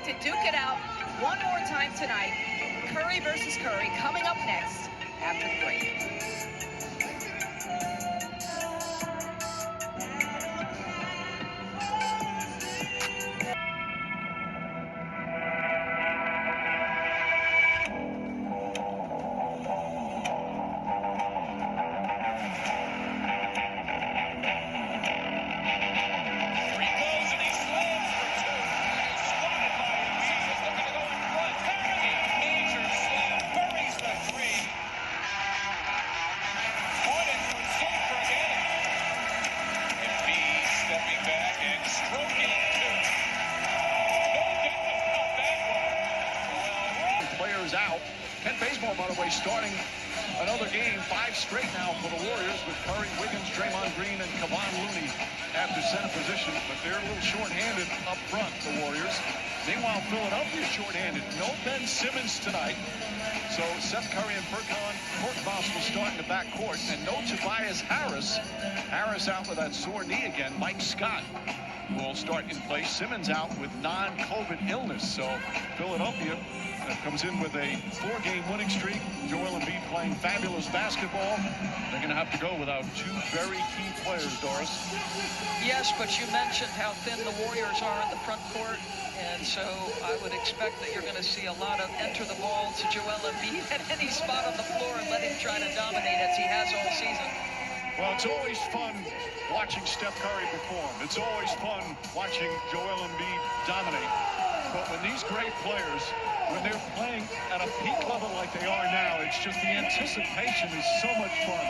to duke it out one more time tonight. Curry versus Curry coming up next after the break. Out. Ken Bazemore, by the way, starting another game, 5 straight now for the Warriors with Curry, Wiggins, Draymond Green, and Kevon Looney at the center position. But they're a little short-handed up front, the Warriors. Meanwhile, Philadelphia short-handed. No Ben Simmons tonight. So Seth Curry and Korkmaz will start in the backcourt. And no Tobias Harris. Harris out with that sore knee again. Mike Scott will start in place. Simmons out with non-COVID illness. So Philadelphia comes in with a 4-game winning streak. Joel Embiid playing fabulous basketball. They're going to have to go without 2 very key players, Doris. Yes, but you mentioned how thin the Warriors are in the front court. And so I would expect that you're going to see a lot of enter the ball to Joel Embiid at any spot on the floor and let him try to dominate as he has all season. Well, it's always fun watching Steph Curry perform. It's always fun watching Joel Embiid dominate. But when these great players, when they're playing at a peak level like they are now, it's just the anticipation is so much fun.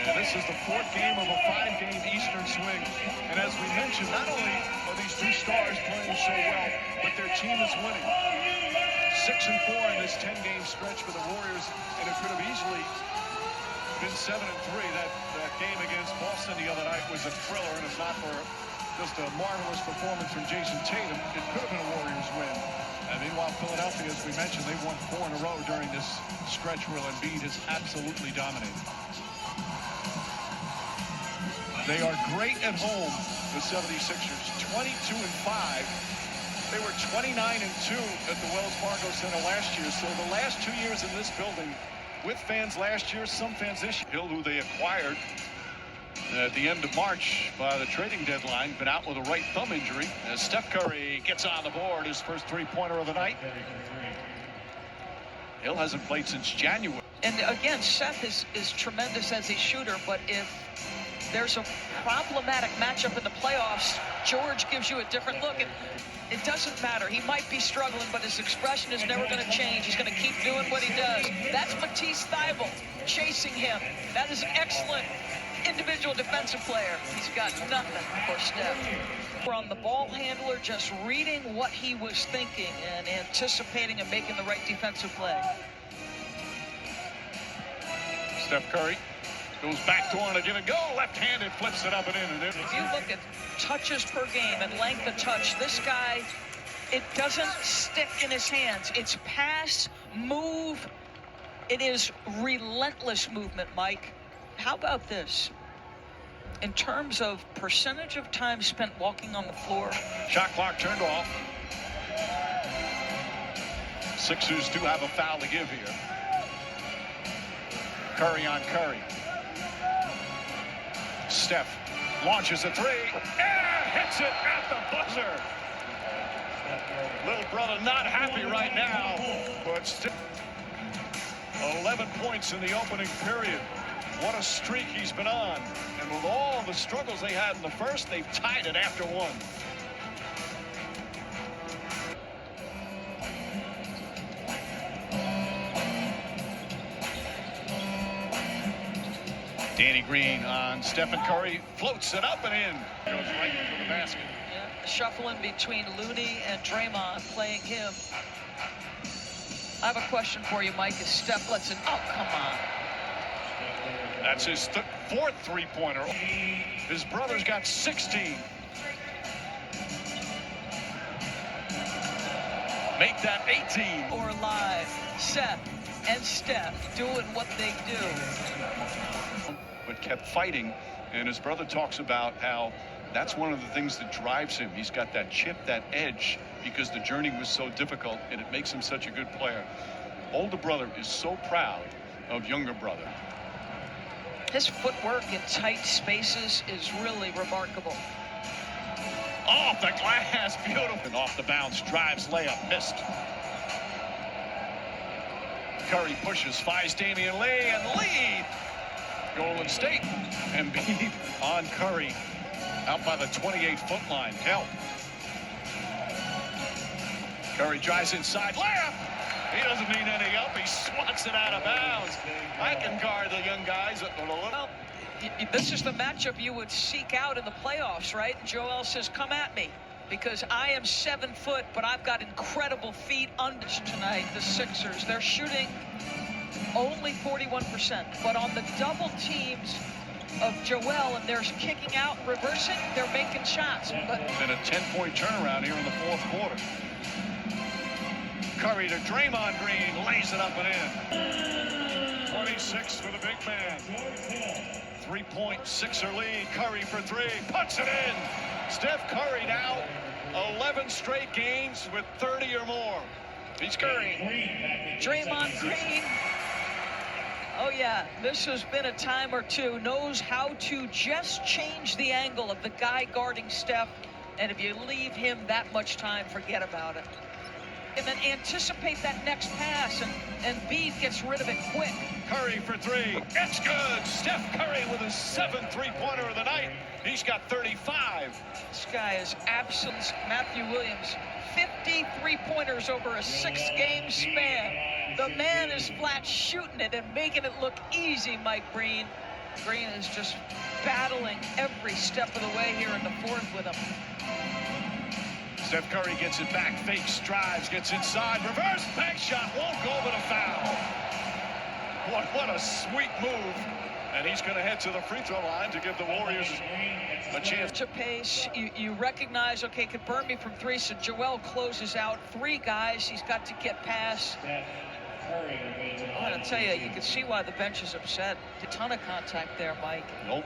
And this is the 4th game of a 5-game Eastern swing. And as we mentioned, not only are these 2 stars playing so well, but their team is winning. 6-4 in this 10-game stretch for the Warriors, and it could have easily been 7-3. That game against Boston the other night was a thriller, and if not for just a marvelous performance from Jason Tatum, it could have been a Warriors win. And meanwhile, Philadelphia, as we mentioned, they've won 4 in a row during this stretch where Embiid has absolutely dominated. They are great at home, the 76ers, 22-5. They were 29-2 at the Wells Fargo Center last year. So the last 2 years in this building, with fans last year, some fans this year. Hill, who they acquired at the end of March by the trading deadline, been out with a right thumb injury. As Steph Curry gets on the board, his first 3-pointer of the night. Hill hasn't played since January. And again, Seth is tremendous as a shooter, but if there's a problematic matchup in the playoffs, George gives you a different look. And it doesn't matter. He might be struggling, but his expression is never going to change. He's going to keep doing what he does. That's Matisse Thybulle chasing him. That is an excellent individual defensive player. He's got nothing for Steph. We're on the ball handler, just reading what he was thinking and anticipating and making the right defensive play. Steph Curry goes back to on a give and go, left-handed, flips it up and in. And if you look at touches per game and length of touch, this guy, it doesn't stick in his hands. It's pass, move. It is relentless movement, Mike. How about this? In terms of percentage of time spent walking on the floor. Shot clock turned off. Sixers do have a foul to give here. Curry on Curry. Steph launches a 3 and hits it at the buzzer. Little brother not happy right now, but still 11 points in the opening period. What a streak he's been on. And with all the struggles they had in the first, they've tied it after 1. Danny Green on Stephen Curry, floats it up and in. Goes right for the basket. Yeah, shuffling between Looney and Draymond, playing him. I have a question for you, Mike. Is Steph lets it? Oh, come on. That's his 4th 3-pointer. His brother's got 16. Make that 18. Or live, Seth and Steph doing what they do. But kept fighting, and his brother talks about how That's one of the things that drives him. He's got that chip, that edge, because the journey was so difficult, and it makes him such a good player. Older brother is so proud of younger brother. His footwork in tight spaces is really remarkable. Off the glass, beautiful. And off the bounce, drives, layup, missed. Curry pushes, finds Damian Lee, and lead. Golden State. Embiid on Curry. Out by the 28-foot line. Help. Curry drives inside. Layup! He doesn't need any help. He swats it out of bounds. I can guard the young guys. Well, this is the matchup you would seek out in the playoffs, right? Joel says, come at me, because I am 7 foot, but I've got incredible feet under tonight. The Sixers, they're shooting only 41%, but on the double teams of Joel, and they're kicking out, reversing, they're making shots. But been a 10-point turnaround here in the fourth quarter. Curry to Draymond Green, lays it up and in. 26 for the big man. 3-point Sixer lead. Curry for three, puts it in. Steph Curry now 11 straight games with 30 or more. He's Curry. Draymond Green. Oh yeah, this has been a time or two. Knows how to just change the angle of the guy guarding Steph, and if you leave him that much time, forget about it. And then anticipate that next pass, and Embiid gets rid of it quick. Curry for three, it's good. Steph Curry with his 7th three-pointer of the night. He's got 35. This guy is absolute. Matthew Williams, 50 three-pointers over a 6-game span. The man is flat shooting it and making it look easy, Mike Green. Green is just battling every step of the way here in the fourth with him. Steph Curry gets it back, fakes, drives, gets inside, reverse, back shot, won't go, but a foul. What a sweet move. And he's going to head to the free throw line to give the Warriors a chance. To pace, you recognize, okay, could burn me from three, so Joel closes out. 3 guys he's got to get past. I want to tell you, you can see why the bench is upset. A ton of contact there, Mike. Nope.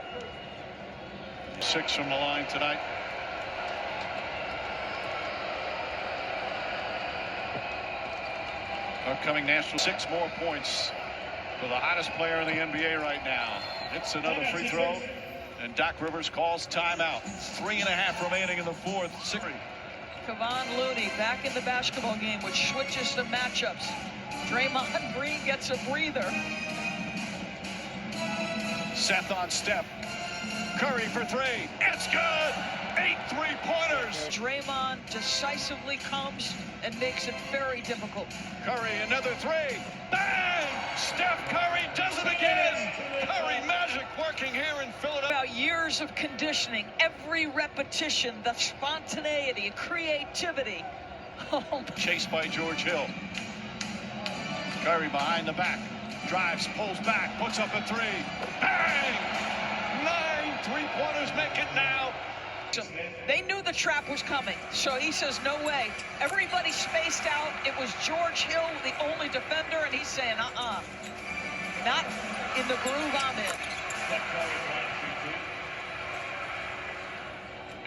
6 from the line tonight. Upcoming national, 6 more points for the hottest player in the NBA right now. It's another free throw, and Doc Rivers calls timeout. 3.5 remaining in the fourth. Kevon Looney back in the basketball game, which switches the matchups. Draymond Green gets a breather. Seth on step. Curry for 3. It's good. 8 3-pointers. Draymond decisively comes and makes it very difficult. Curry, another 3. Bang! Steph Curry does it again. Curry magic working here in Philadelphia. About years of conditioning, every repetition, the spontaneity, creativity. Chased by George Hill. Curry behind the back. Drives, pulls back, puts up a 3. Bang! 9 3-pointers make it now. They knew the trap was coming, so he says, no way. Everybody spaced out. It was George Hill, the only defender, and he's saying, not in the groove I'm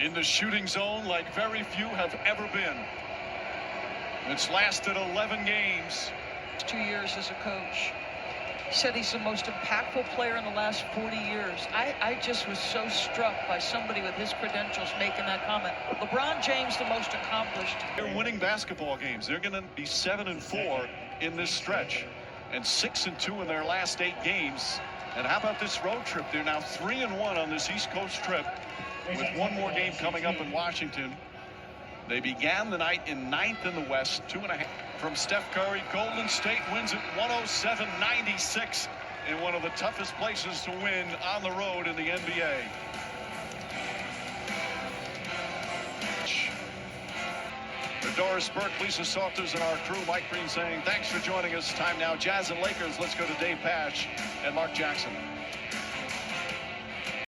in. In the shooting zone like very few have ever been. It's lasted 11 games. 2 years as a coach. He said he's the most impactful player in the last 40 years. I just was so struck by somebody with his credentials making that comment. LeBron James, the most accomplished. They're winning basketball games. They're going to be 7-4 in this stretch, and 6-2 in their last 8 games. And how about this road trip? They're now 3-1 on this East Coast trip, with 1 more game coming up in Washington. They began the night in 9th in the West, 2.5 from Steph Curry. Golden State wins it 107-96 in one of the toughest places to win on the road in the NBA. For Doris Burke, Lisa Salters, and our crew, Mike Green saying thanks for joining us. Time now, Jazz and Lakers. Let's go to Dave Pasch and Mark Jackson.